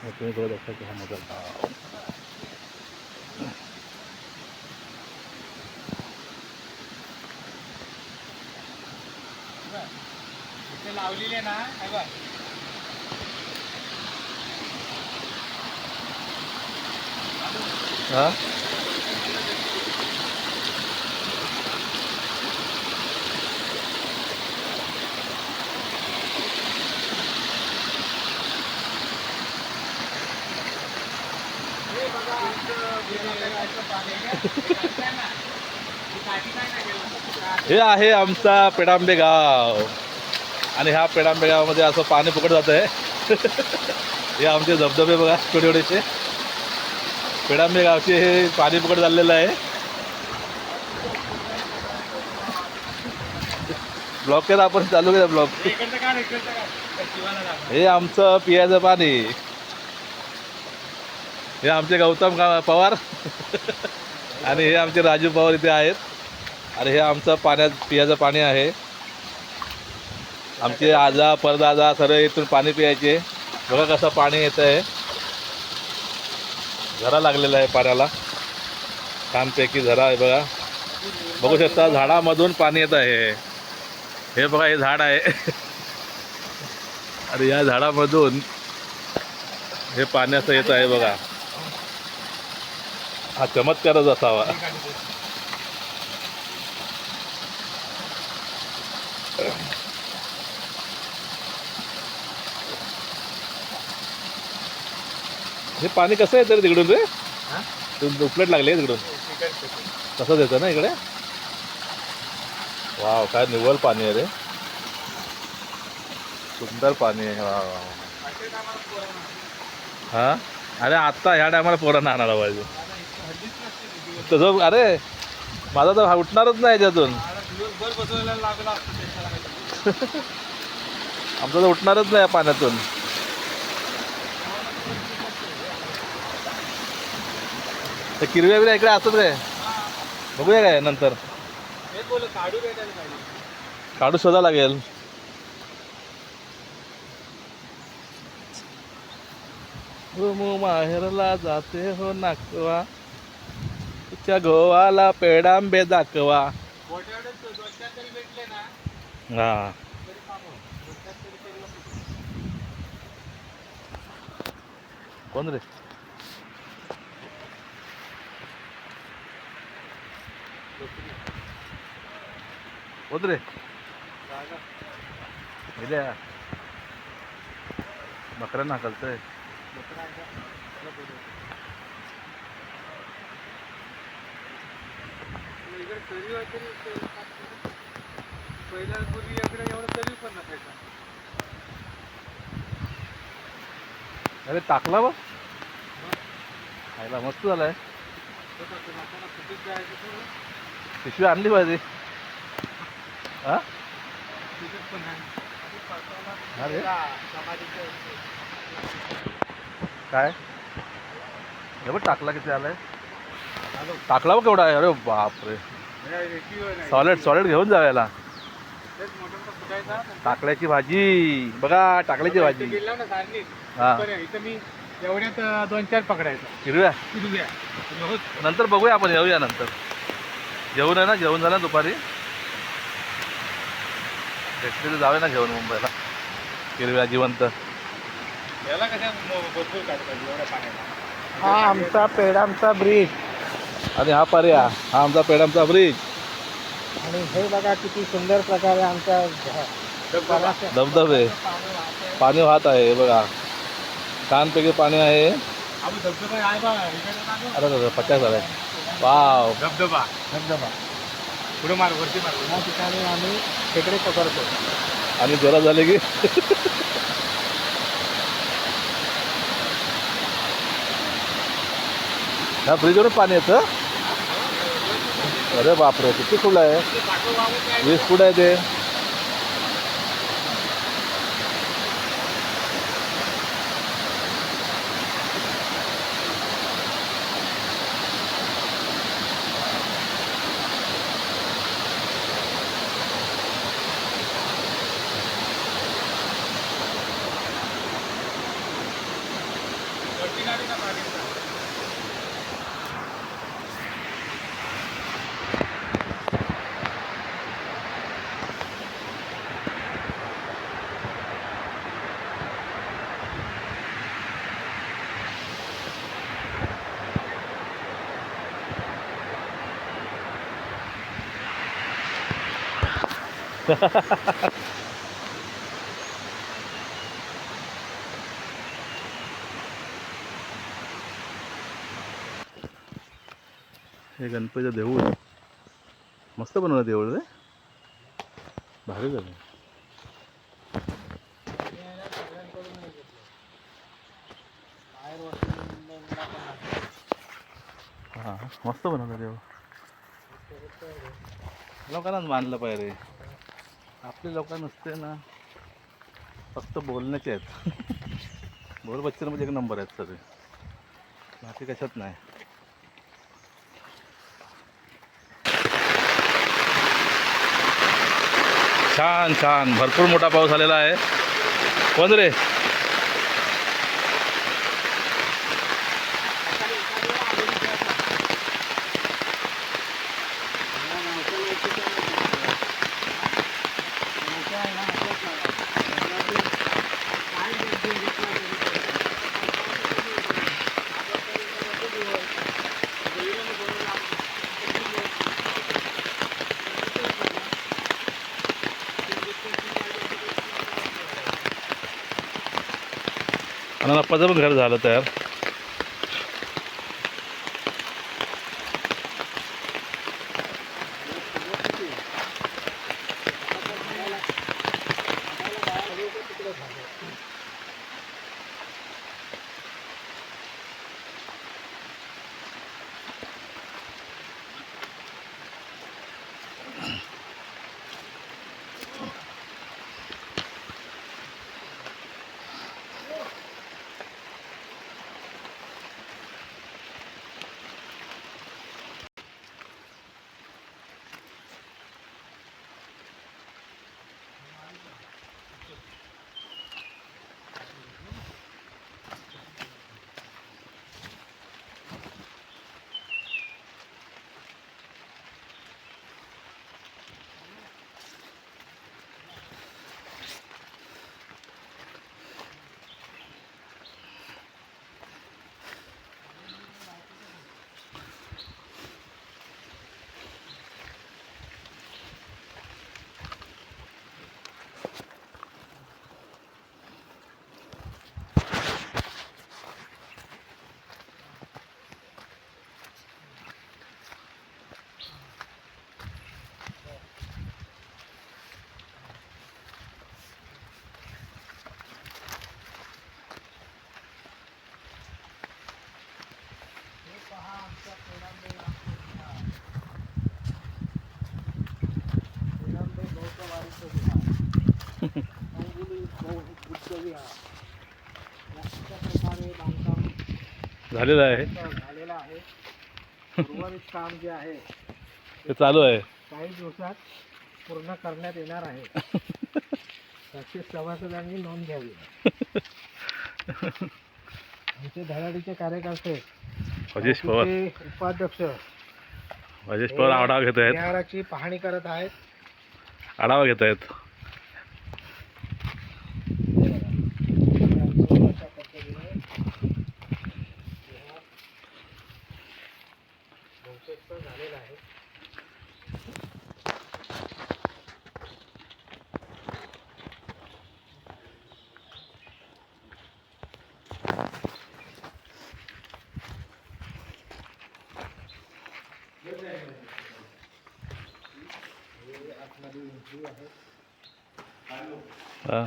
तुम्ही बघत असता की हा माझा गाव. इथे लावलेले ना हे बघ. हा हे बघा आमचं बिराचं पाणी आहे. हे करताय ना. ही काठी काय नाही केलं. हे आहे आमचा पेडांबे गाव. आणि ह्या पेडांबे गावामध्ये असं पाणी फुकट जात आहे. हे आमचे धबधबे बघा छोटे छोटेसे. पेडांबे गावचे हे पाणी फुकट झालेलं आहे. ब्लॉक केला आपण, चालू केला ब्लॉक. इकडचं काय इकडचं काय शिवाला दाखव. हे आमचं पियाचं पाणी. हे आमचे गौतम पवार. आणि हे आमचे राजू पवार इथे आहेत. आणि हे आमचं पियाचं पाणी आहे. आमचे आजा परदादा सर्व इथून पाणी पियायचे. बघा कसं पाणी येतं आहे. झरा लागलेला आहे पाण्याला, छानपैकी झरा आहे बघा. बघू शकता झाडामधून पाणी येत आहे. हे बघा हे झाड आहे. आणि या झाडामधून हे पाण्याचं येत आहे बघा. हा चमत्कारच असावा. हे पाणी कसं येतं रे तिकडून रे? उपलट लागले तिकडून. तसंच येतं ना इकडे. वाव, काय निव्वळ पाणी आहे रे. सुंदर पाणी आहे. वा वा. हा, अरे आत्ता ह्या टायमाला पोरांना आणायला पाहिजे. तसं अरे माझा तर उठणारच नाही याच्यातून. आमचं तर उठणारच नाही या पाण्यातून. तर किरव्या बिर्या इकडे असतात काय? बघूया काय नंतर. काढू शोधा लागेल. माहेरला जाते हो नाकवा, तुझ्या गोवाला पेडांबे दाखवा. हा, कोण रे? कोण रे? बकऱ्यांना हाकलतोय. पहिल्या पूर्वी इकडे एवढं तरी पण नसायचं. अरे टाकला बघ, खायला मस्त झालाय. पिशवी आणली पाहिजे. हा, अरे काय हे बघ टाकला किती आलाय. टाकला बघ केवढा आहे. अरे बापरे, सॉलिड घेऊन जाऊयाला. टाकल्याची भाजी बघा, टाकल्याची भाजी. हा, इथं मी एवढ्यात 2-4 पकडायचं. हिरव्या नंतर बघूया आपण, येऊया नंतर. जेवण आहे ना, जेवण झालं ना दुपारी. रेस्टोरंट जाऊया ना जेवण मुंबईला. हिरव्या जिवंत. हा आमचा पेडांचा ब्रिज. आणि हा पर्या, हा आमचा पेडांचा ब्रिज. आणि हे बघा किती सुंदर प्रकारे आमच्या धबधबे पाणी वाहत आहे. हे बघा छानपैकी पाणी आहे. अरे पचास झालाय. वाव, धबधबा पुढे मार, वरती मार. या ठिकाणी आम्ही खेकडे पकडतो. आणि जोरात झाले की ह्या ब्रिजवरून पाणी येतं. अरे बापरे, किती फूट आहे. 20 फूट आहे ते. गाडी का पाणी हे गणपतीचं देऊळ आहे. मस्त बनवलं देऊळ रे, भारी झालं. हां मस्त बनवलं देऊळ. लोकांनाच मानलं पाहिजे. आपले लोक नसते ना, फक्त बोलण्याचे आहेत. बोल बच्चनमध्ये एक नंबर आहेत सगळे, बाकी कशात नाही. छान छान भरपूर मोठा पाऊस आलेला आहे. कोण रे? आणि अप्पाचं पण घर झालं तयार. झालेलं आहे. झालेलं आहे. उर्वरित काम जे आहे ते चालू आहे. काही दिवसात पूर्ण करण्यात येणार आहे. त्याची सभासदांनी नोंद घ्यावी. आमचे धडाडीचे कार्यकर्ते, अजेश पवार, उपाध्यक्ष अजेश पवार आढावा घेत आहेत. बिहाराची पाहणी करत आहेत. आढावा घेत आहेत. झालेला आहे. हां